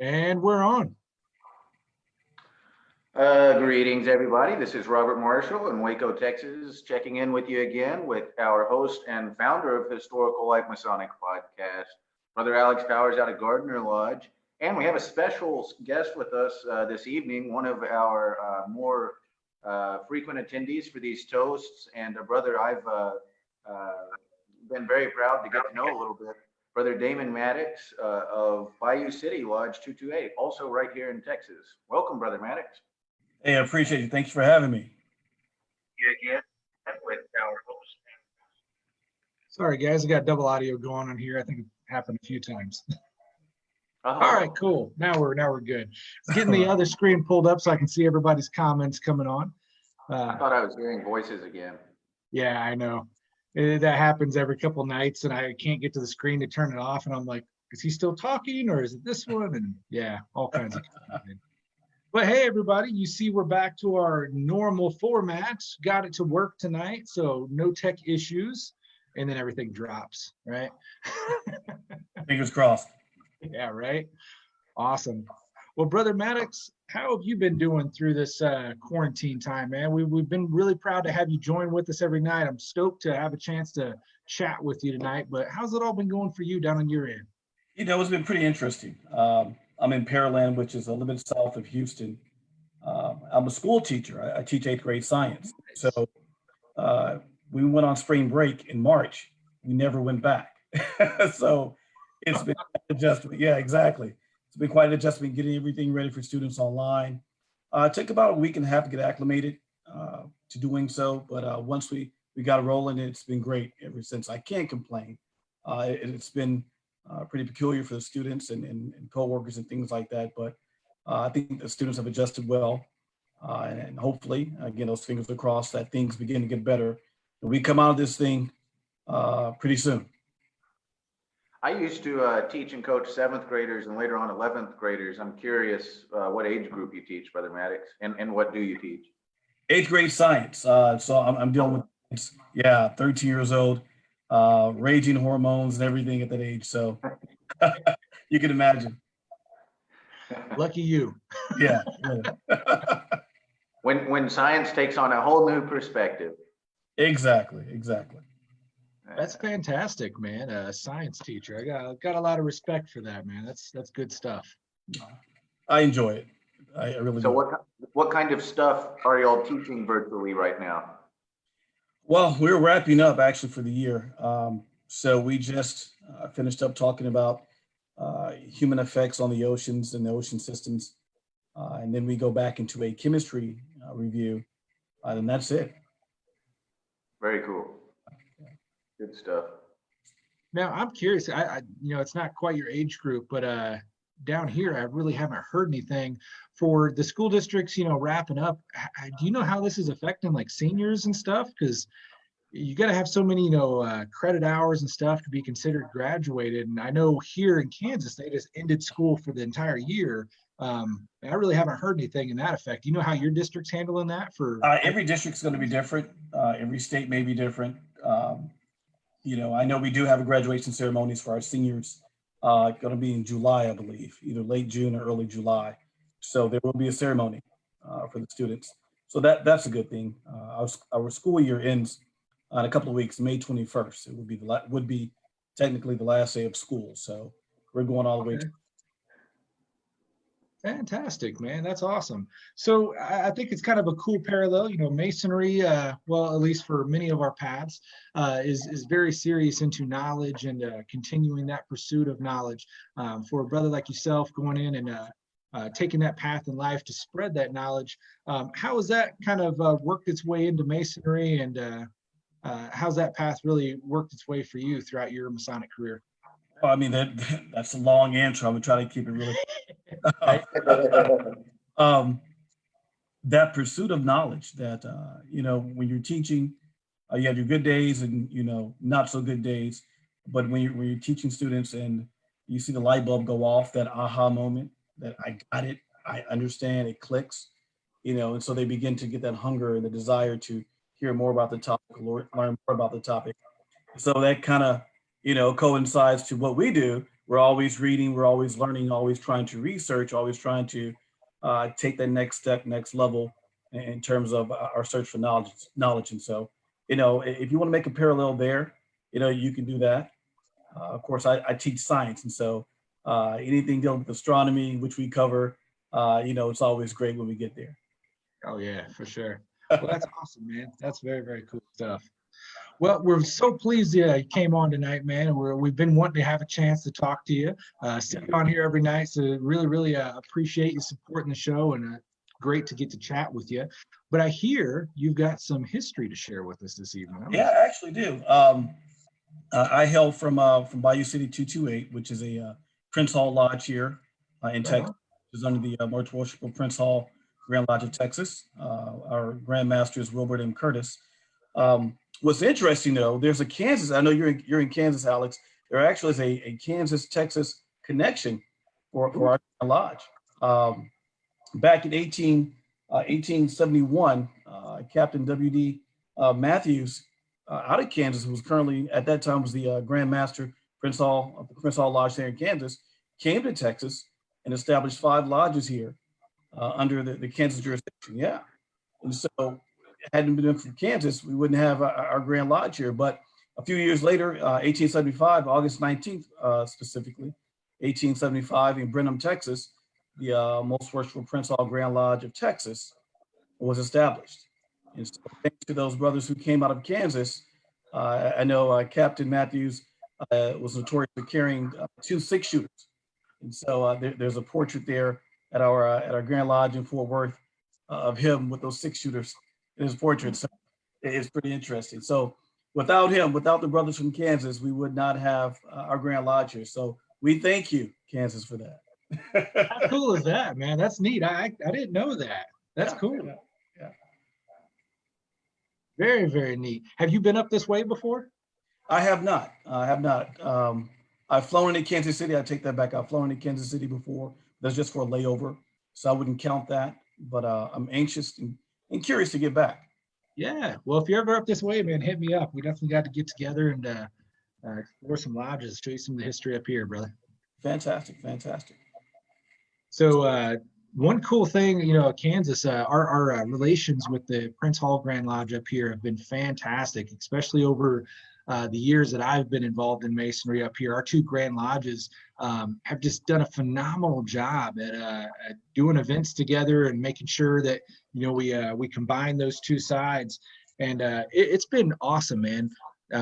And we're on. Greetings, everybody. This is Robert Marshall in Waco, Texas, checking in with you again with our host and founder of Historical Life Masonic Podcast, Brother Alex Powers out of Gardner Lodge. And we have a special guest with us this evening, one of our more frequent attendees for these toasts, and a brother I've been very proud to get to know a little bit, Brother Damon Maddox of Bayou City Lodge 228, also right here in Texas. Welcome, Brother Maddox. Hey, I appreciate you. Thanks for having me. Again with our host. Sorry, guys, I got double audio going on here. I think it happened a few times. All right, cool. Now we're good. Getting the other screen pulled up so I can see everybody's comments coming on. I thought I was hearing voices again. Yeah, I know. That happens every couple nights, and I can't get to the screen to turn it off, and I'm like, is he still talking, or is it this one? And yeah, all kinds of confusion. But hey, everybody, you see we're back to our normal format. Got it to work tonight, so no tech issues, and then everything drops, right? Fingers crossed. Yeah, right. Awesome. Well, Brother Maddox, how have you been doing through this quarantine time, man? We've been really proud to have you join with us every night. I'm stoked to have a chance to chat with you tonight, but how's it all been going for you down on your end? You know, it's been pretty interesting. I'm in Pearland, which is a little bit south of Houston. I'm a school teacher. I teach 8th grade science. So we went on spring break in March. We never went back. So it's been quite an adjustment. Yeah, exactly. It's been quite an adjustment getting everything ready for students online. It took about a week and a half to get acclimated to doing so. But once we got rolling, it's been great ever since. I can't complain. It's been pretty peculiar for the students and co-workers and things like that. But I think the students have adjusted well. And hopefully, again, those fingers are crossed that things begin to get better. And we come out of this thing pretty soon. I used to teach and coach 7th graders and later on 11th graders. I'm curious what age group you teach, Brother Maddox, and what do you teach? 8th grade science. So I'm dealing with, 13 years old, raging hormones and everything at that age. So you can imagine. Lucky you. Yeah. When science takes on a whole new perspective. Exactly. That's fantastic, man. A science teacher. I got a lot of respect for that, man. That's good stuff. I enjoy it. I really so do. What kind of stuff are y'all teaching virtually right now? Well, we're wrapping up actually for the year. So we just finished up talking about human effects on the oceans and the ocean systems. And then we go back into a chemistry review, and that's it. Very cool. Good stuff. Now, I'm curious. I it's not quite your age group, but down here, I really haven't heard anything for the school districts. Wrapping up. Do you know how this is affecting like seniors and stuff? Because you got to have so many, credit hours and stuff to be considered graduated. And I know here in Kansas, they just ended school for the entire year. I really haven't heard anything in that effect. Do you know how your district's handling that? For every district's going to be different. Every state may be different. I know we do have a graduation ceremonies for our seniors. Going to be in July, I believe, either late June or early July. So there will be a ceremony for the students. So that's a good thing. Our school year ends in a couple of weeks, May 21st. It would be technically the last day of school. So we're going all the way. Fantastic, man. That's awesome. So I think it's kind of a cool parallel. Masonry, well, at least for many of our paths, is very serious into knowledge and continuing that pursuit of knowledge. For a brother like yourself going in and taking that path in life to spread that knowledge, how has that kind of worked its way into Masonry, and how's that path really worked its way for you throughout your Masonic career? I mean, that's a long answer. I'm gonna try to keep it really. That pursuit of knowledge that, when you're teaching, you have your good days and, not so good days. But when you're teaching students and you see the light bulb go off, that aha moment that I got it, I understand, it clicks, and so they begin to get that hunger and the desire to hear more about the topic, learn more about the topic. So that kind of, coincides to what we do, we're always reading, we're always learning, always trying to research, always trying to take that next step, next level in terms of our search for knowledge. And so, if you want to make a parallel there, you can do that. Of course, I teach science, and so anything dealing with astronomy, which we cover, it's always great when we get there. Oh yeah, for sure. Well, that's awesome, man. That's very, very cool stuff. Well, we're so pleased you came on tonight, man. And we've been wanting to have a chance to talk to you. Sit on here every night, so really, really appreciate you supporting the show, and great to get to chat with you. But I hear you've got some history to share with us this evening. Yeah, I actually do. I hail from Bayou City 228, which is a Prince Hall Lodge here in Texas. Which is under the Most Worshipful Prince Hall Grand Lodge of Texas. Our Grand Master is Wilbert M. Curtis. What's interesting, though, there's a Kansas. I know you're in Kansas, Alex. There actually is a Kansas-Texas connection for our lodge. Back in 1871, Captain W.D. Matthews out of Kansas, who was currently at that time was the Grand Master Prince Hall of the Prince Hall Lodge there in Kansas, came to Texas and established 5 lodges here under the Kansas jurisdiction. Yeah, and so hadn't been from Kansas, we wouldn't have our Grand Lodge here. But a few years later, 1875, August 19th, specifically, 1875 in Brenham, Texas, the Most Worshipful Prince Hall Grand Lodge of Texas was established. And so thanks to those brothers who came out of Kansas, I know Captain Matthews was notorious for carrying 2 6-shooters. And so there's a portrait there at our Grand Lodge in Fort Worth of him with those 6-shooters in his portrait. So it's pretty interesting. So without him, without the brothers from Kansas, we would not have our Grand Lodge here. So we thank you, Kansas, for that. How cool is that, man? That's neat. I didn't know that. That's cool. Yeah. Very, very neat. Have you been up this way before? I have not. I've flown into Kansas City. I take that back. I've flown into Kansas City before. That's just for a layover, so I wouldn't count that. But I'm anxious and curious to get back. Yeah. Well, if you're ever up this way, man, hit me up. We definitely got to get together and explore some lodges, show you some of the history up here, brother. Fantastic. So one cool thing, Kansas, our relations with the Prince Hall Grand Lodge up here have been fantastic, especially over the years that I've been involved in Masonry up here. Our 2 Grand Lodges have just done a phenomenal job at doing events together and making sure that, we combine those 2 sides. And it's been awesome, man.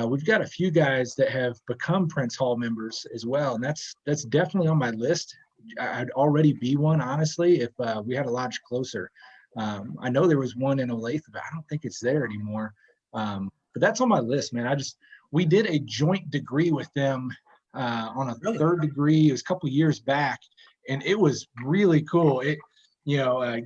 We've got a few guys that have become Prince Hall members as well. And that's definitely on my list. I'd already be one, honestly, if we had a lodge closer. I know there was one in Olathe, but I don't think it's there anymore. But that's on my list, man. We did a joint degree with them on a 3rd degree. It was a couple years back, and it was really cool.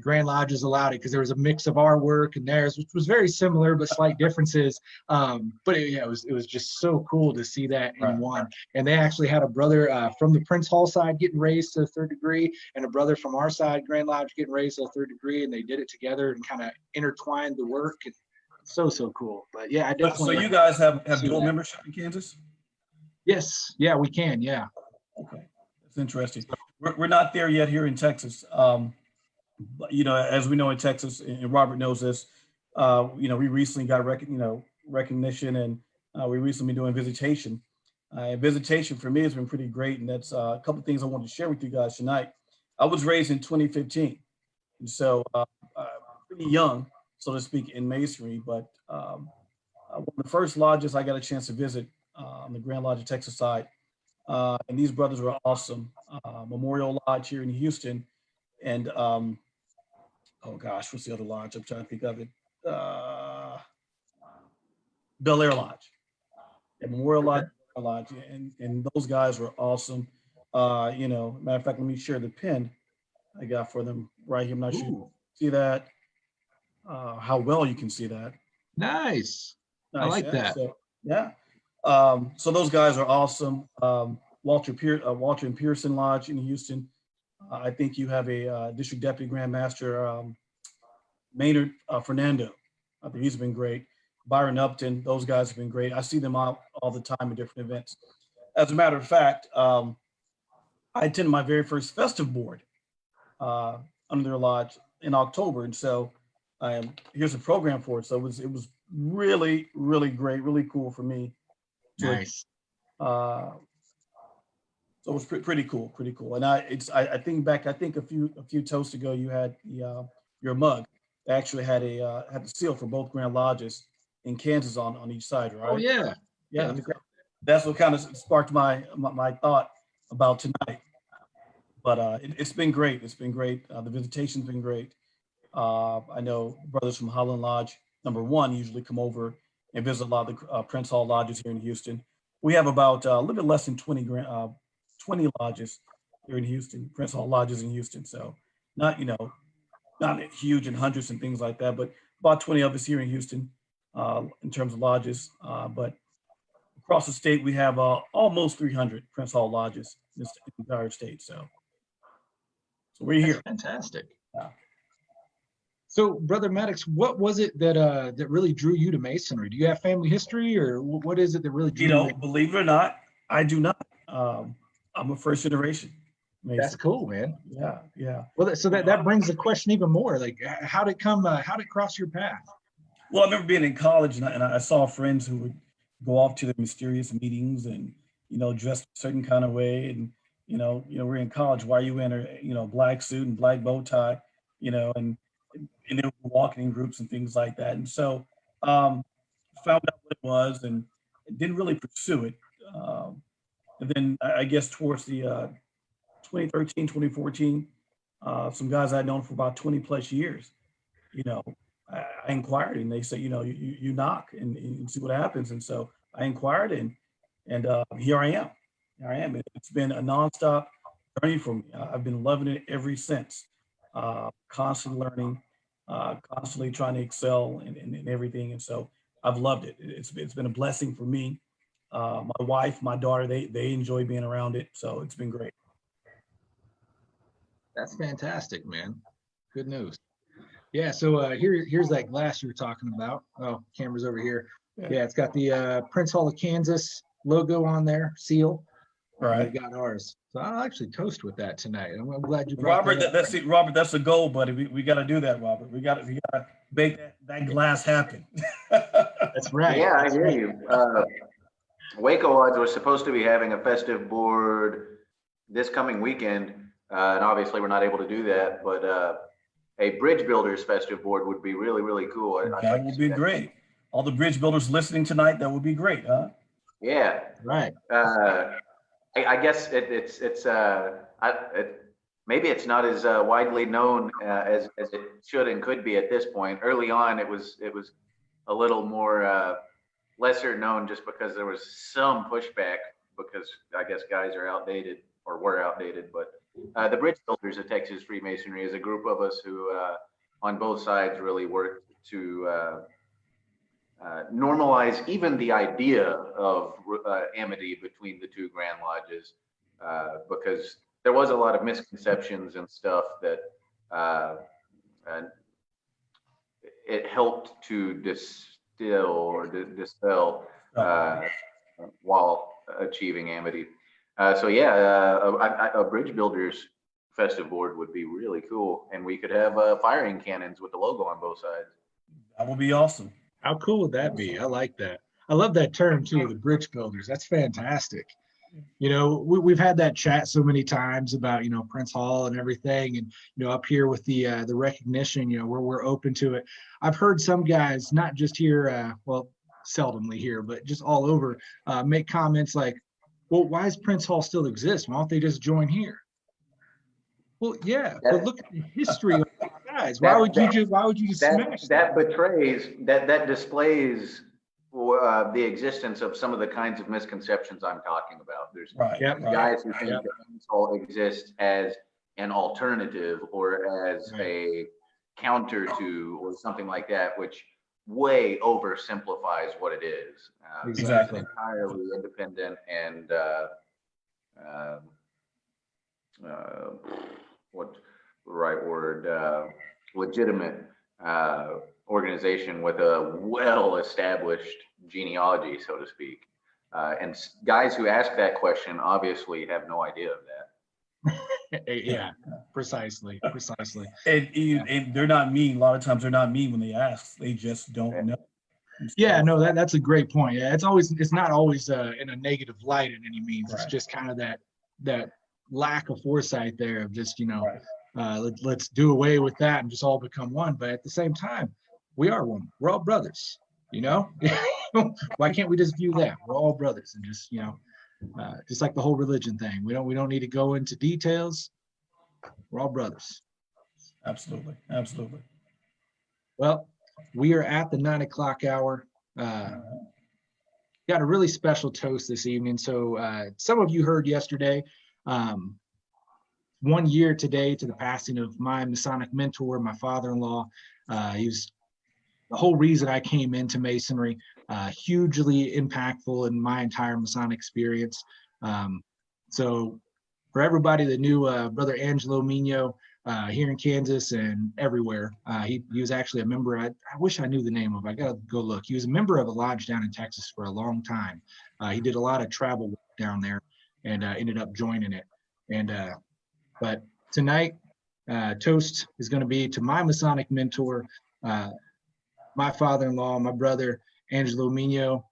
Grand Lodges allowed it because there was a mix of our work and theirs, which was very similar but slight differences. But it was just so cool to see that in one. And they actually had a brother from the Prince Hall side getting raised to the 3rd degree, and a brother from our side, Grand Lodge, getting raised to the 3rd degree, and they did it together and kind of intertwined the work. And so cool. But yeah, I definitely. So you guys have dual membership in Kansas? Yes. Yeah, we can. Yeah. Okay, that's interesting. We're not there yet here in Texas. But, as we know in Texas, and Robert knows this, we recently got recognition, and we recently been doing visitation. Visitation for me has been pretty great, and that's a couple of things I wanted to share with you guys tonight. I was raised in 2015, and so pretty young, so to speak, in Masonry. But one of the first lodges I got a chance to visit on the Grand Lodge of Texas side, and these brothers were awesome. Memorial Lodge here in Houston, and oh gosh, what's the other lodge? I'm trying to think of it. Bel Air Lodge. Yeah, Memorial Lodge, and those guys were awesome. Matter of fact, let me share the pin I got for them right here. I'm not sure you see that. How well you can see that. Nice. I like that. So, yeah. So those guys are awesome. Walter and Pearson Lodge in Houston. I think you have a District Deputy Grand Master, Maynard Fernando. I think he's been great. Byron Upton, those guys have been great. I see them out all the time at different events. As a matter of fact, I attended my very first festive board under their lodge in October, and so here's a program for it. So it was really, really great, really cool for me to Nice. so it was pretty cool, pretty cool. And I think back, I think a few toasts ago, you had your mug. They actually had had the seal for both Grand Lodges in Kansas on each side, Oh right? yeah. Yeah. Yeah, Let me grab. that's what kind of sparked my thought about tonight. But it's been great. It's been great. The visitation's been great. I know brothers from Holland Lodge #1 usually come over and visit a lot of the Prince Hall lodges here in Houston. We have about a little bit less than 20 lodges here in Houston, Prince Hall lodges in Houston. So not not huge in hundreds and things like that, but about 20 of us here in Houston in terms of lodges. But across the state, we have almost 300 Prince Hall lodges in this entire state. So we're That's here. fantastic. Yeah. So, Brother Maddox, what was it that really drew you to Masonry? Do you have family history, or what is it that really drew you? Believe it or not, I do not. I'm a first generation That's Mason. cool, man. Yeah, yeah. Well, so that brings the question even more. Like, how did it come? How did it cross your path? Well, I remember being in college, and I saw friends who would go off to their mysterious meetings and dressed a certain kind of way, and we're in college. Why are you in a black suit and black bow tie, and they were walking in groups and things like that. And so found out what it was and didn't really pursue it. And then I guess towards the 2013, 2014, some guys I'd known for about 20 plus years, I inquired and they said, you knock and see what happens. And so I inquired and here I am. Here I am. It's been a nonstop journey for me. I've been loving it ever since. Constantly learning, constantly trying to excel in everything. And so I've loved it. It's been a blessing for me. My wife, my daughter, they enjoy being around it. So it's been great. That's fantastic, man. Good news. Yeah. So here's that glass you were talking about. Oh, camera's over here. Yeah, it's got the Prince Hall of Kansas logo on there, seal. Right. We got ours. So I'll actually toast with that tonight. I'm glad you brought Robert, that up. Robert, that's the goal, buddy. We got to do that, Robert. We got to make that glass happen. That's right. Yeah, That's I hear right. you. Waco Lodge was supposed to be having a festive board this coming weekend, and obviously we're not able to do that. But a bridge builders festive board would be really, really cool. That would be great. All the bridge builders listening tonight, that would be great, huh? Yeah. Right. I guess maybe it's not as widely known as it should and could be at this point. Early on, it was a little more lesser known just because there was some pushback because I guess guys are outdated or were outdated. But the Bridge Builders of Texas Freemasonry is a group of us who on both sides really worked to normalize even the idea of amity between the two Grand Lodges, because there was a lot of misconceptions and stuff that it helped to distill or dispel while achieving amity. So yeah, a Bridge Builders festive board would be really cool, and we could have firing cannons with the logo on both sides. That would be awesome. How cool would that be? I like that. I love that term too, the bridge builders. That's fantastic. We've had that chat so many times about, Prince Hall and everything. And, up here with the recognition, where we're open to it. I've heard some guys, not just here, seldomly here, but just all over, make comments like, well, why does Prince Hall still exist? Why don't they just join here? Well, yeah, but look at the history of these guys. Why would you just smash that? That displays the existence of some of the kinds of misconceptions I'm talking about. There's guys who think that Prince Hall exists as an alternative or as a counter to or something like that, which way oversimplifies what it is. Exactly. It's entirely independent and what's the right word? Legitimate organization with a well-established genealogy, so to speak. And guys who ask that question obviously have no idea of that. Yeah, precisely. And they're not mean. A lot of times they're not mean when they ask. They just don't know. Yeah, no, that's a great point. Yeah, it's not always in a negative light in any means. It's Right. just kind of that lack of foresight there of just, Right. let's do away with that and just all become one. But at the same time, we are one. We're all brothers, Why can't we just view that? We're all brothers and just like the whole religion thing. We don't need to go into details. We're all brothers. Absolutely. Well, we are at the 9 o'clock hour. Got a really special toast this evening. So some of you heard yesterday, 1 year today to the passing of my Masonic mentor, my father-in-law. He was the whole reason I came into Masonry, hugely impactful in my entire Masonic experience. So for everybody that knew Brother Angelo Mino here in Kansas and everywhere, he was actually a member. I wish I knew the name of it. I got to go look. He was a member of a lodge down in Texas for a long time. He did a lot of travel work down there and ended up joining it. But tonight, toast is going to be to my Masonic mentor, my father-in-law, my brother, Angelo Mino.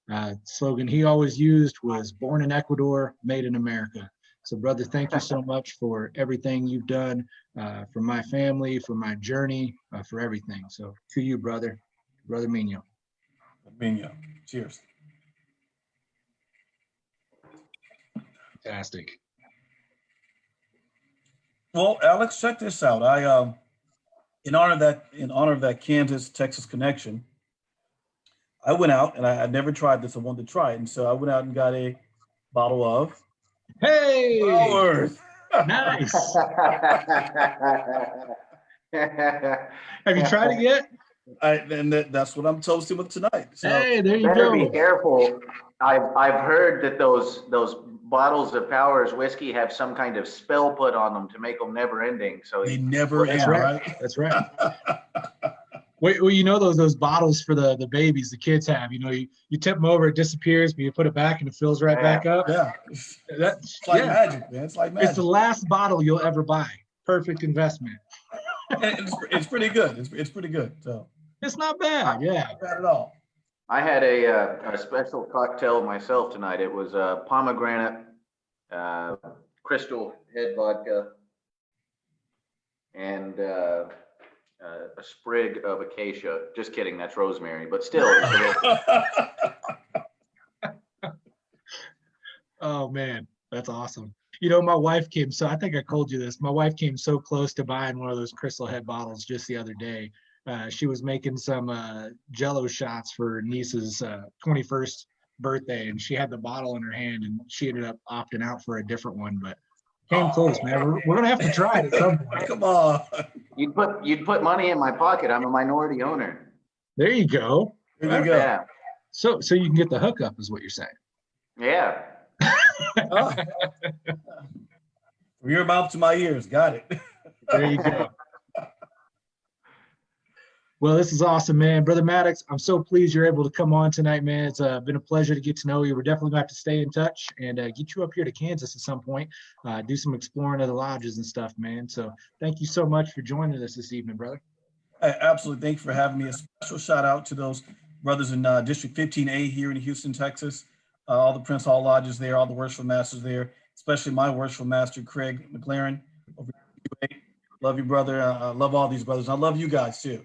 Slogan he always used was "Born in Ecuador, made in America." So, brother, thank you so much for everything you've done for my family, for my journey, for everything. So, to you, brother Mino. Mino. Cheers. Fantastic. Well, Alex, check this out. I in honor of that Kansas-Texas connection, I went out and I never tried this. I wanted to try it, and so I went out and got a bottle of flowers. Nice. Have you tried it yet? That's what I'm toasting with tonight. So, hey, there you better go. Be careful. I've heard that those bottles of Powers whiskey have some kind of spell put on them to make them never ending. So they never end, right? That's right. Well, those bottles for the babies, the kids have. You tip them over, it disappears, but you put it back and it fills right back up. Yeah, it's like magic, man. It's like magic. It's the last bottle you'll ever buy. Perfect investment. It's pretty good. It's pretty good. So it's not bad. Yeah, not bad at all. I had a special cocktail myself tonight. It was pomegranate, crystal head vodka, and a sprig of acacia. Just kidding, that's rosemary, but still. Oh man, that's awesome. My wife I think I told you this. My wife came so close to buying one of those crystal head bottles just the other day. She was making some Jello shots for her niece's 21st birthday, and she had the bottle in her hand, and she ended up opting out for a different one, but came close, man. We're gonna have to try it at some point. Come on. You'd put money in my pocket. I'm a minority owner. There you go. There you go. Yeah. So you can get the hookup, is what you're saying. Yeah. Oh. From your mouth to my ears. Got it. There you go. Well, this is awesome, man. Brother Maddox, I'm so pleased you're able to come on tonight, man. It's been a pleasure to get to know you. We're definitely going to have to stay in touch and get you up here to Kansas at some point, do some exploring of the lodges and stuff, man. So thank you so much for joining us this evening, brother. Absolutely. Thank you for having me. A special shout out to those brothers in District 15A here in Houston, Texas. All the Prince Hall lodges there, all the worshipful masters there, especially my worshipful master, Craig McLaren. Love you, brother. I love all these brothers. I love you guys too.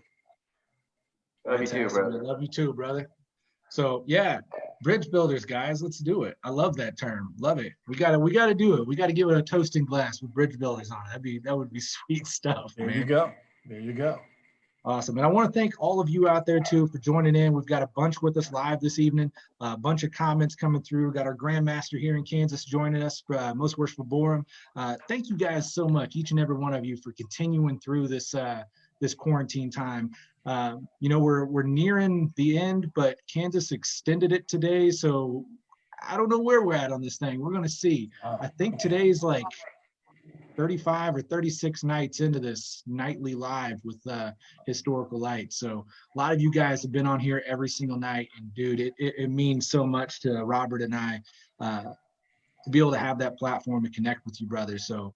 Love you too, brother. Love you too, brother. So yeah, bridge builders, guys, let's do it. I love that term. Love it. We gotta do it. We gotta give it a toasting glass with bridge builders on it. That would be sweet stuff, man. There you go. Awesome. And I want to thank all of you out there too for joining in. We've got a bunch with us live this evening, a bunch of comments coming through. We've got our Grandmaster here in Kansas joining us, Most Worshipful Borum. Thank you guys so much, each and every one of you, for continuing through this quarantine time. We're nearing the end, but Kansas extended it today. So I don't know where we're at on this thing. We're going to see. I think today's like 35 or 36 nights into this nightly live with Historical Light. So a lot of you guys have been on here every single night, and dude, it means so much to Robert and I to be able to have that platform to connect with you, brothers. So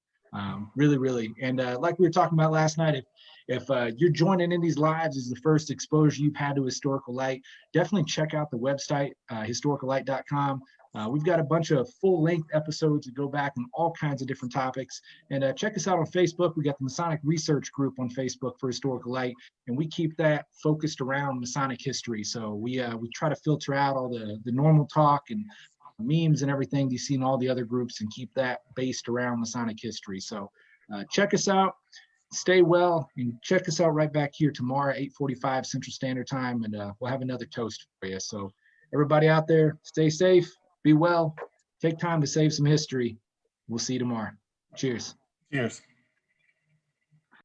Really. And like we were talking about last night, if you're joining in these lives is the first exposure you've had to historical light, definitely check out the website, historicallight.com. We've got a bunch of full-length episodes that go back on all kinds of different topics. And check us out on Facebook. We got the Masonic Research Group on Facebook for Historical Light, and we keep that focused around Masonic history. So we try to filter out all the normal talk and memes and everything you see in all the other groups and keep that based around Masonic history. So check us out, stay well, and check us out right back here tomorrow, 8:45 Central Standard Time, and we'll have another toast for you. So everybody out there, stay safe, be well, take time to save some history. We'll see you tomorrow. Cheers. Cheers.